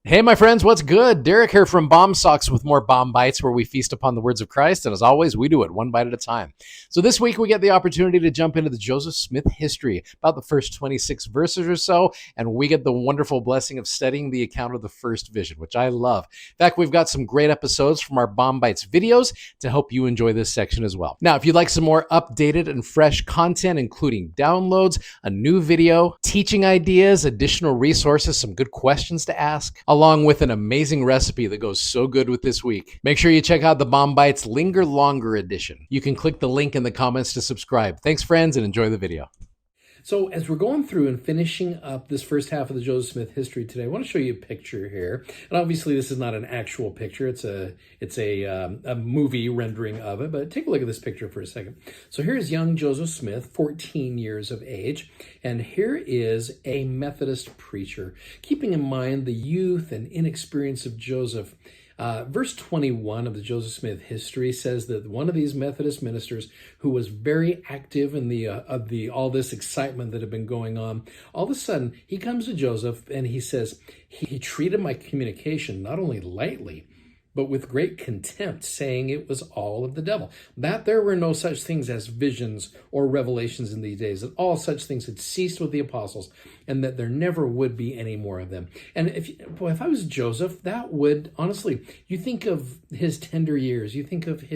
Hey, my friends, what's good? Derek here from Bomb Socks with more Bomb Bites, where we feast upon the words of Christ. And as always, we do it one bite at a time. So this week, we get the opportunity to jump into the Joseph Smith history, about the first 26 verses or so. And we get the wonderful blessing of studying the account of the first vision, which I love. In fact, we've got some great episodes from our Bomb Bites videos to help you enjoy this section as well. Now, if you'd like some more updated and fresh content, including downloads, a new video, teaching ideas, additional resources, some good questions to ask, along with an amazing recipe that goes so good with this week, make sure you check out the Bomb Bites Linger Longer edition. You can click the link in the comments to subscribe. Thanks, friends, and enjoy the video. So as we're going through and finishing up this first half of the Joseph Smith history today, I want to show you a picture here. And obviously this is not an actual picture. It's a movie rendering of it, but take a look at this picture for a second. So here's young Joseph Smith, 14 years of age. And here is a Methodist preacher. Keeping in mind the youth and inexperience of Joseph, verse 21 of the Joseph Smith history says that one of these Methodist ministers who was very active in the all this excitement that had been going on, all of a sudden he comes to Joseph and he says he treated my communication not only lightly, but with great contempt, saying it was all of the devil. That there were no such things as visions or revelations in these days, that all such things had ceased with the apostles, and that there never would be any more of them. And if I was Joseph, that would, honestly, you think of his tender years, you think of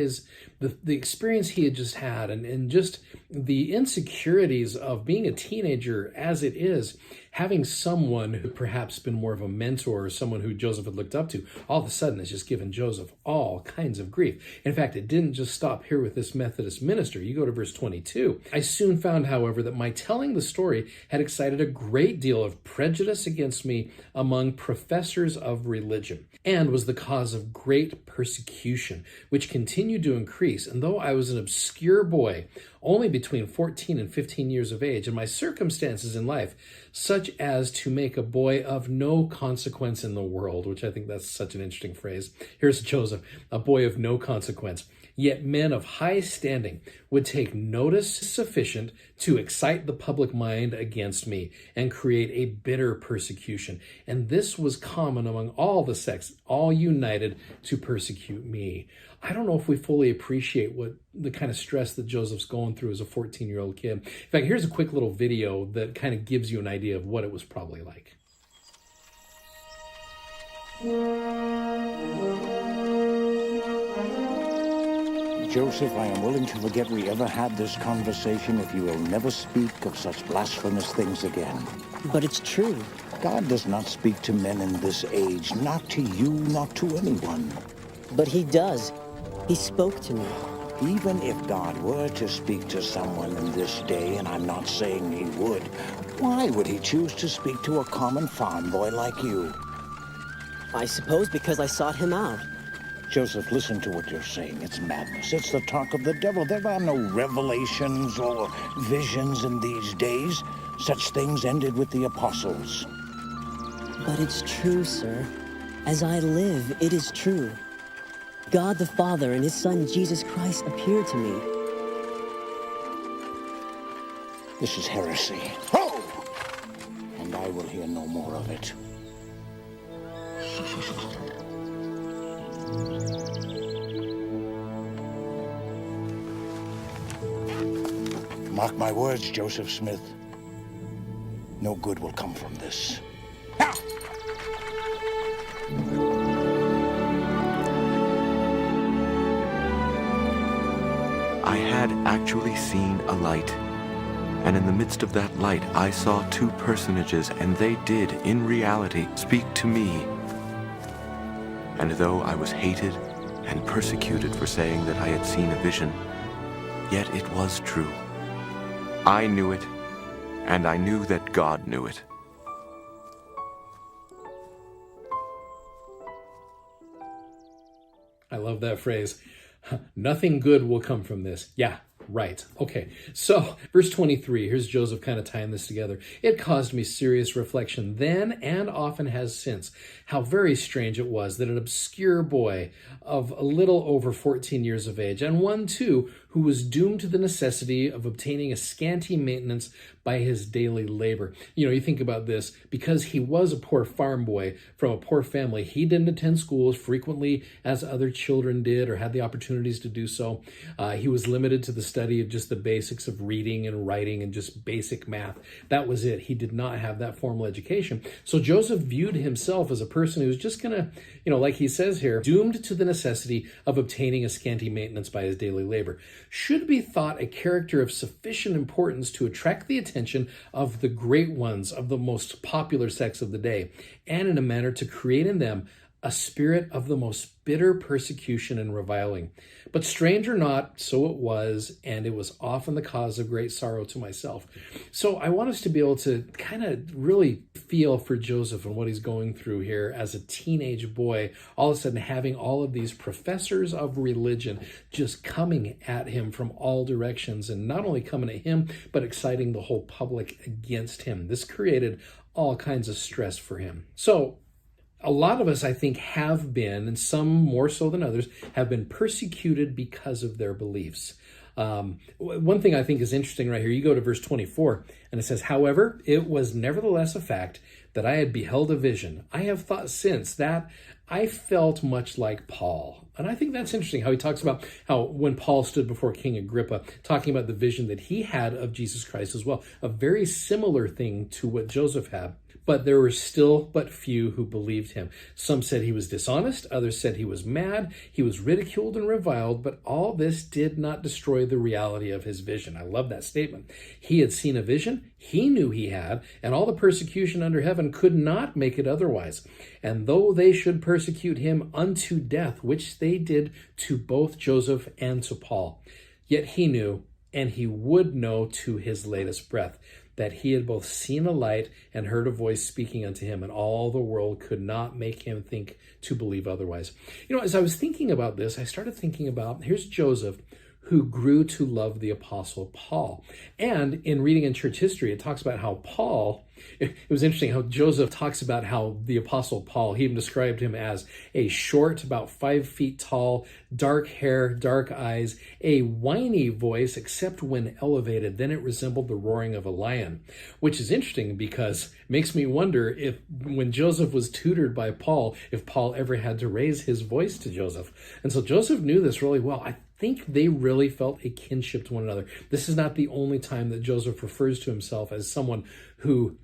the experience he had just had, and just the insecurities of being a teenager as it is, having someone who perhaps been more of a mentor or someone who Joseph had looked up to, all of a sudden has just given Joseph all kinds of grief. In fact, it didn't just stop here with this Methodist minister. You go to verse 22. I soon found, however, that my telling the story had excited a great deal of prejudice against me among professors of religion, and was the cause of great persecution, which continued to increase. And though I was an obscure boy, only between 14 and 15 years of age, and my circumstances in life, such as to make a boy of no consequence in the world, which I think that's such an interesting phrase. Here's Joseph, a boy of no consequence. Yet men of high standing would take notice sufficient to excite the public mind against me and create a bitter persecution. And this was common among all the sects, all united to persecute me. I don't know if we fully appreciate what the kind of stress that Joseph's going through as a 14-year-old kid. In fact, here's a quick little video that kind of gives you an idea of what it was probably like. Joseph, I am willing to forget we ever had this conversation if you will never speak of such blasphemous things again. But it's true. God does not speak to men in this age, not to you, not to anyone. But he does. He spoke to me. Even if God were to speak to someone in this day, and I'm not saying he would, why would he choose to speak to a common farm boy like you? I suppose because I sought him out. Joseph, listen to what you're saying. It's madness. It's the talk of the devil. There are no revelations or visions in these days. Such things ended with the apostles. But it's true, sir. As I live, it is true. God the Father and his Son Jesus Christ appeared to me. This is heresy. Oh! And I will hear no more of it. Mark my words, Joseph Smith. No good will come from this. I had actually seen a light, and in the midst of that light I saw two personages, and they did, in reality, speak to me. And though I was hated and persecuted for saying that I had seen a vision, yet it was true. I knew it, and I knew that God knew it. I love that phrase. Nothing good will come from this. Yeah, right. Okay, so verse 23, here's Joseph kind of tying this together. It caused me serious reflection then and often has since, how very strange it was that an obscure boy of a little over 14 years of age, and one too who was doomed to the necessity of obtaining a scanty maintenance by his daily labor. You think about this, because he was a poor farm boy from a poor family, he didn't attend school as frequently as other children did or had the opportunities to do so. He was limited to the study of just the basics of reading and writing and just basic math. That was it. He did not have that formal education. So Joseph viewed himself as a person who was just going to, like he says here, doomed to the necessity of obtaining a scanty maintenance by his daily labor. Should be thought a character of sufficient importance to attract the attention of the great ones of the most popular sects of the day, and in a manner to create in them a spirit of the most bitter persecution and reviling. But strange or not, so it was, and it was often the cause of great sorrow to myself. So I want us to be able to kind of really feel for Joseph and what he's going through here as a teenage boy, all of a sudden having all of these professors of religion just coming at him from all directions, and not only coming at him, but exciting the whole public against him. This created all kinds of stress for him. So a lot of us, I think, have been, and some more so than others, have been persecuted because of their beliefs. One thing I think is interesting right here, you go to verse 24, and it says, "However, it was nevertheless a fact that I had beheld a vision. I have thought since that I felt much like Paul." And I think that's interesting how he talks about how when Paul stood before King Agrippa, talking about the vision that he had of Jesus Christ as well, a very similar thing to what Joseph had. But there were still but few who believed him. Some said he was dishonest, others said he was mad, he was ridiculed and reviled, but all this did not destroy the reality of his vision. I love that statement. He had seen a vision, he knew he had, and all the persecution under heaven could not make it otherwise. And though they should persecute him unto death, which they did to both Joseph and to Paul, yet he knew, and he would know to his latest breath, that he had both seen a light and heard a voice speaking unto him, and all the world could not make him think to believe otherwise. As I was thinking about this, I started thinking about, here's Joseph, who grew to love the Apostle Paul. And in reading in church history, it talks about how Paul, it was interesting how Joseph talks about how the Apostle Paul, he even described him as a short, about 5 feet tall, dark hair, dark eyes, a whiny voice, except when elevated, then it resembled the roaring of a lion, which is interesting because it makes me wonder if when Joseph was tutored by Paul, if Paul ever had to raise his voice to Joseph. And so Joseph knew this really well. I think they really felt a kinship to one another. This is not the only time that Joseph refers to himself as someone who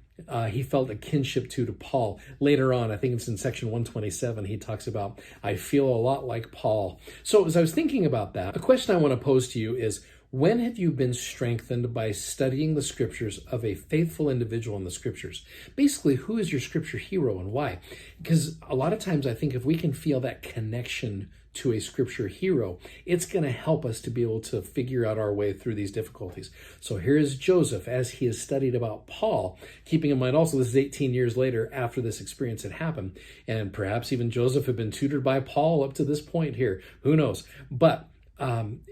he felt a kinship to Paul. Later on, I think it's in section 127, he talks about, I feel a lot like Paul. So as I was thinking about that, a question I want to pose to you is, when have you been strengthened by studying the scriptures of a faithful individual in the scriptures? Basically, who is your scripture hero and why? Because a lot of times I think if we can feel that connection to a scripture hero, it's going to help us to be able to figure out our way through these difficulties. So here's Joseph as he has studied about Paul, keeping in mind also this is 18 years later after this experience had happened. And perhaps even Joseph had been tutored by Paul up to this point here. Who knows? But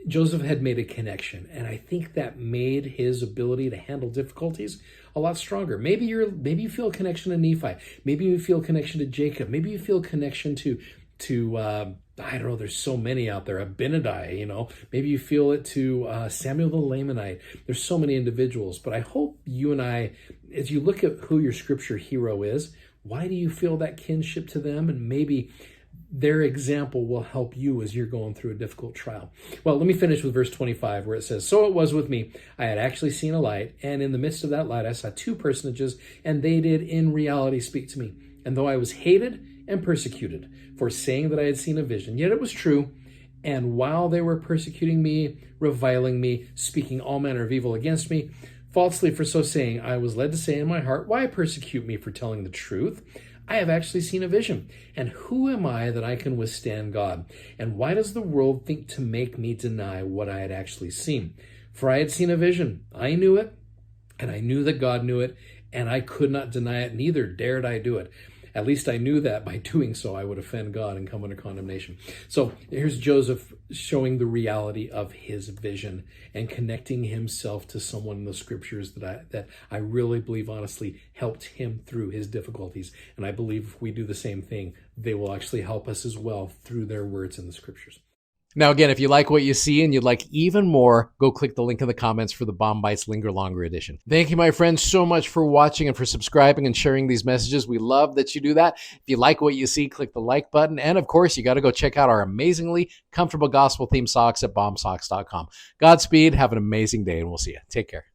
Joseph had made a connection, and I think that made his ability to handle difficulties a lot stronger. Maybe you feel a connection to Nephi. Maybe you feel a connection to Jacob. Maybe you feel a connection to I don't know, there's so many out there. Abinadi, maybe you feel it to Samuel the Lamanite. There's so many individuals, but I hope you and I, as you look at who your scripture hero is, why do you feel that kinship to them? And maybe their example will help you as you're going through a difficult trial. Well, let me finish with verse 25 where it says, "So it was with me. I had actually seen a light, and in the midst of that light I saw two personages, and they did in reality speak to me. And though I was hated and persecuted for saying that I had seen a vision, yet it was true. And while they were persecuting me, reviling me, speaking all manner of evil against me, falsely for so saying, I was led to say in my heart, why persecute me for telling the truth? I have actually seen a vision. And who am I that I can withstand God? And why does the world think to make me deny what I had actually seen? For I had seen a vision. I knew it, and I knew that God knew it, and I could not deny it, neither dared I do it. At least I knew that by doing so, I would offend God and come under condemnation." So here's Joseph showing the reality of his vision and connecting himself to someone in the scriptures that I really believe honestly helped him through his difficulties. And I believe if we do the same thing, they will actually help us as well through their words in the scriptures. Now, again, if you like what you see and you'd like even more, go click the link in the comments for the B.O.M.-BITES Linger Longer edition. Thank you, my friends, so much for watching and for subscribing and sharing these messages. We love that you do that. If you like what you see, click the like button. And of course, you got to go check out our amazingly comfortable gospel theme socks at bombsocks.com. Godspeed. Have an amazing day, and we'll see you. Take care.